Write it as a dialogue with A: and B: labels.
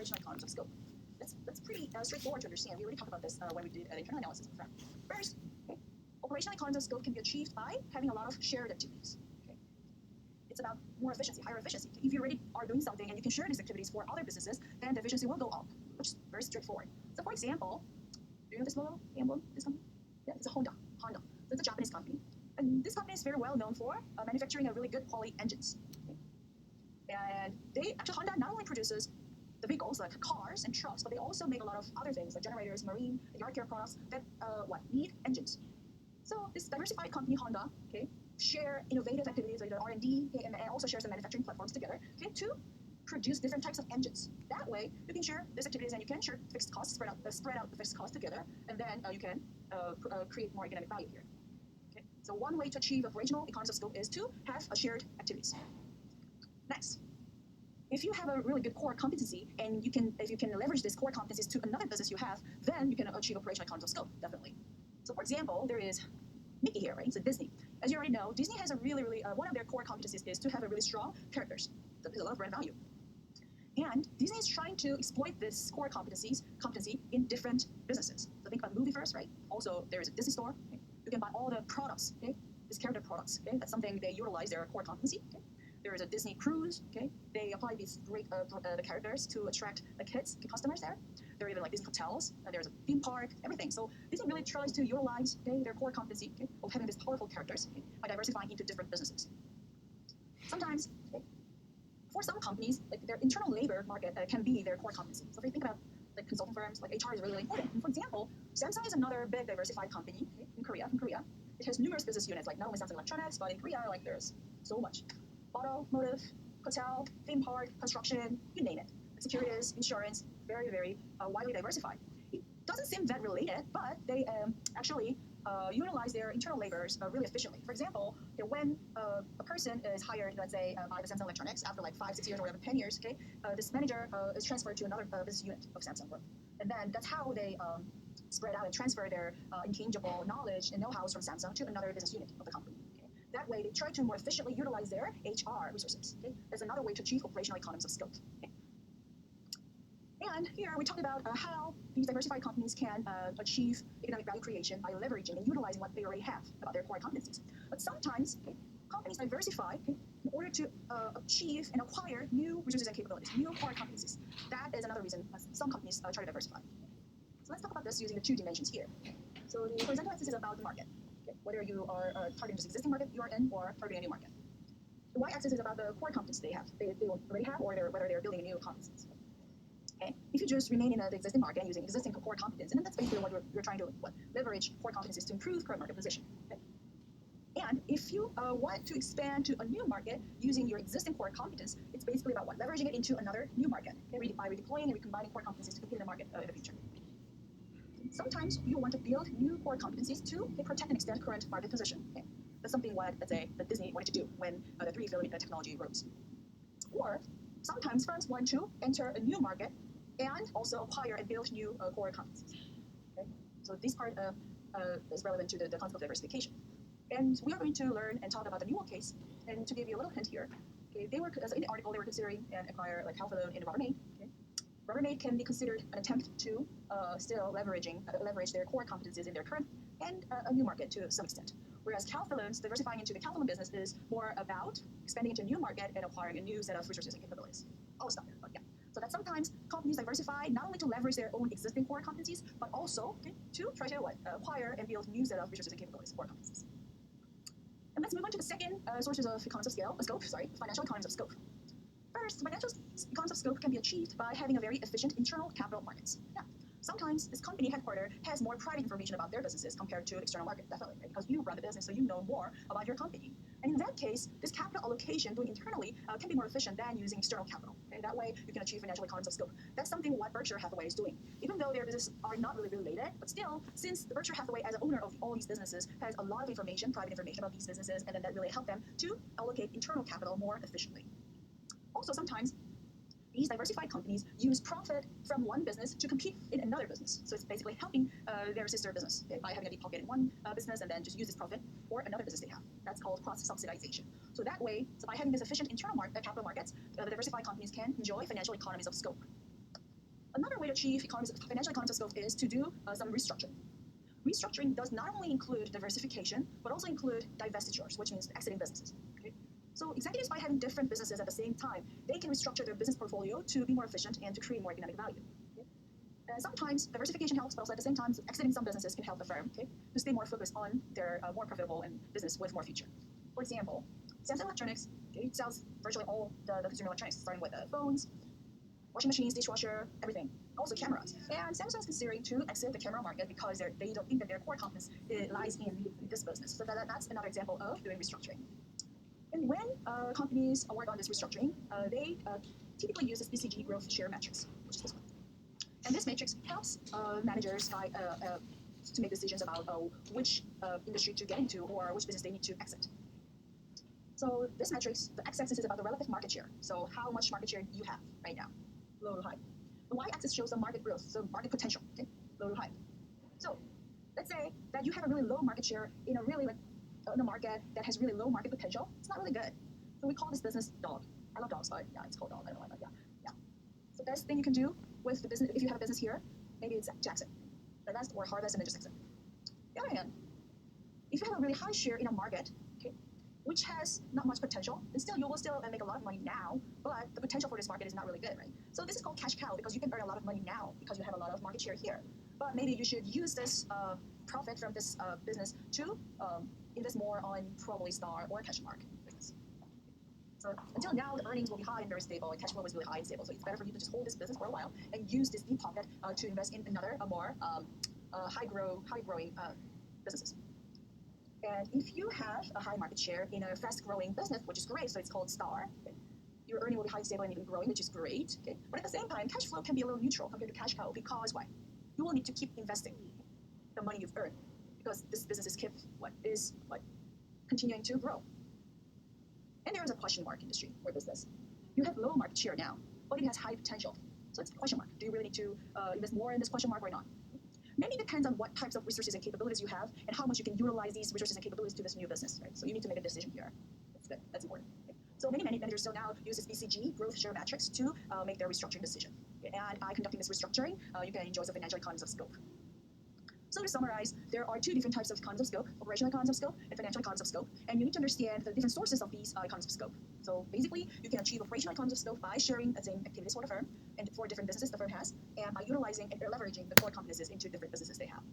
A: operational economies of scope. That's pretty straightforward to understand. We already talked about this when we did an internal analysis of that. First, okay, operational economies of scope can be achieved by having a lot of shared activities. Okay? It's about more efficiency, higher efficiency. If you already are doing something and you can share these activities for other businesses, then the efficiency will go up, which is very straightforward. So for example, do you know this logo, the emblem, this company? Yeah, it's a Honda. So it's a Japanese company. And this company is very well known for manufacturing a really good quality engines. Okay? And Honda not only produces the vehicles like cars and trucks, but they also make a lot of other things like generators, marine, and yard care products that need engines. So this diversified company Honda, okay, share innovative activities like the R&D, okay, and also share some manufacturing platforms together, okay, to produce different types of engines. That way, you can share these activities and you can share fixed costs, spread out the fixed costs together, and then you can create more economic value here. Okay, so one way to achieve operational economies of scope is to have shared activities. Next. If you have a really good core competency and if you can leverage this core competencies to another business you have, then you can achieve operational economies of scope, definitely. So for example, there is Mickey here, right? So Disney. As you already know, Disney has a really, one of their core competencies is to have a really strong characters. So there's a lot of brand value. And Disney is trying to exploit this core competency in different businesses. So think about the movie first, right? Also, there is a Disney store. Okay? You can buy all the products, okay? These character products, okay? That's something they utilize their core competency, okay? There is a Disney cruise, okay? They apply these great the characters to attract the kids, the customers there. There are even like Disney hotels, there's a theme park, everything. So Disney really tries to utilize their core competency of having these powerful characters by diversifying into different businesses. Sometimes, for some companies, like their internal labor market can be their core competency. So if you think about like consulting firms, like HR is really, really important. And for example, Samsung is another big diversified company in Korea. It has numerous business units, like not only Samsung Electronics, but in Korea, like there's so much. Automotive, hotel, theme park, construction, you name it. Securities, insurance, very, very widely diversified. It doesn't seem that related, but they actually utilize their internal labors really efficiently. For example, when a person is hired, let's say by the Samsung Electronics after like 5, 6 years or whatever, 10 years, okay, this manager is transferred to another business unit of Samsung Group. And then that's how they spread out and transfer their intangible knowledge and know-how from Samsung to another business unit of the company. That way, they try to more efficiently utilize their HR resources. Okay? That's another way to achieve operational economies of scope. Okay? And here we talked about how these diversified companies can achieve economic value creation by leveraging and utilizing what they already have about their core competencies. But sometimes companies diversify in order to achieve and acquire new resources and capabilities, new core competencies. That is another reason some companies try to diversify. So let's talk about this using the 2 dimensions here. So the horizontal axis is about the market. Okay, whether you are targeting just existing market you are in or targeting a new market. The y-axis is about the core competence they already have, or whether they're building a new competencies. Okay, if you just remain in the existing market and using existing core competence, and then that's basically what you're trying to leverage core competencies to improve current market position. Okay? And if you want to expand to a new market using your existing core competence, it's basically about leveraging it into another new market. Okay, by redeploying and recombining core competencies to compete in the market in the future. Sometimes you want to build new core competencies to protect and extend current market position. Okay? That's something that Disney wanted to do when the 3D film technology rose. Or sometimes firms want to enter a new market and also acquire and build new core competencies. Okay? So this part is relevant to the concept of diversification. And we are going to learn and talk about the Newell case. And to give you a little hint here, okay, in the article they were considering and acquire like Halfalone and Rubbermaid. Okay? Rubbermaid can be considered an attempt to still leverage their core competencies in their current and a new market to some extent. Whereas Calphalon's diversifying into the Calphalon business is more about expanding into a new market and acquiring a new set of resources and capabilities. I'll stop there, but yeah. So that sometimes companies diversify not only to leverage their own existing core competencies, but also to try to acquire and build new set of resources and capabilities, core competencies. And let's move on to the second sources of economies of scope, financial economies of scope. First, financial economies of scope can be achieved by having a very efficient internal capital markets. Yeah. Sometimes this company headquarters has more private information about their businesses compared to external market, definitely, right? Because you run the business, so you know more about your company. And in that case, this capital allocation doing internally can be more efficient than using external capital. Okay? That way, you can achieve financial economies of scope. That's something what Berkshire Hathaway is doing. Even though their businesses are not really related, but still, since the Berkshire Hathaway as an owner of all these businesses has a lot of information, private information about these businesses, and then that really helped them to allocate internal capital more efficiently. Also, sometimes these diversified companies use profit from one business to compete in another business. So it's basically helping their sister business by having a deep pocket in one business and then just use this profit for another business they have. That's called cross-subsidization. So that way, by having this efficient internal capital markets, the diversified companies can enjoy financial economies of scope. Another way to achieve financial economies of scope is to do some restructuring. Restructuring does not only include diversification, but also include divestitures, which means exiting businesses. Okay? So executives, by having different businesses at the same time, they can restructure their business portfolio to be more efficient and to create more economic value. Okay? And sometimes diversification helps, but also at the same time, exiting some businesses can help the firm, okay, to stay more focused on their more profitable and business with more future. For example, Samsung Electronics, okay, sells virtually all the consumer electronics, starting with phones, washing machines, dishwasher, everything. Also cameras. And Samsung is considering to exit the camera market because they don't think that their core competence lies in this business. So that's another example of doing restructuring. And when companies work on this restructuring, they typically use this BCG growth share matrix, which is this one. And this matrix helps managers to make decisions about which industry to get into or which business they need to exit. So this matrix, the x-axis is about the relative market share. So how much market share you have right now, low to high. The y-axis shows the market growth, so market potential, okay, low to high. So let's say that you have a really low market share in a market that has really low market potential. It's not really good. So we call this business dog. I love dogs, but yeah, it's called dog. I don't know why, but yeah. So best thing you can do with the business, if you have a business here, maybe it's to exit. Divest or harvest and then just exit. On the other hand, if you have a really high share in a market, okay, which has not much potential, and still you will still make a lot of money now, but the potential for this market is not really good, right? So this is called cash cow because you can earn a lot of money now because you have a lot of market share here. But maybe you should use this profit from this business to invest more on probably star or cash mark business. So until now, the earnings will be high and very stable, and cash flow is really high and stable. So it's better for you to just hold this business for a while and use this deep pocket to invest in another more high-growing businesses. And if you have a high market share in a fast-growing business, which is great, so it's called star, okay, your earning will be high, stable, and even growing, which is great. Okay? But at the same time, cash flow can be a little neutral compared to cash cow because why? You will need to keep investing the money you've earned because this business is continuing to grow. And there is a question mark industry for business. You have low market share now, but it has high potential. So it's a question mark. Do you really need to invest more in this question mark or not? Many depends on what types of resources and capabilities you have and how much you can utilize these resources and capabilities to this new business, right? So you need to make a decision here. That's good. That's important. Okay. So many managers still now use this BCG growth share matrix to make their restructuring decision. Okay. And by conducting this restructuring, you can enjoy the financial economies of scope. So to summarize, there are two different types of economies of scope: operational economies of scope and financial economies of scope. And you need to understand the different sources of these economies of scope. So basically, you can achieve operational economies of scope by sharing the same activities for the firm and for different businesses the firm has, and by utilizing and leveraging the core competencies into different businesses they have.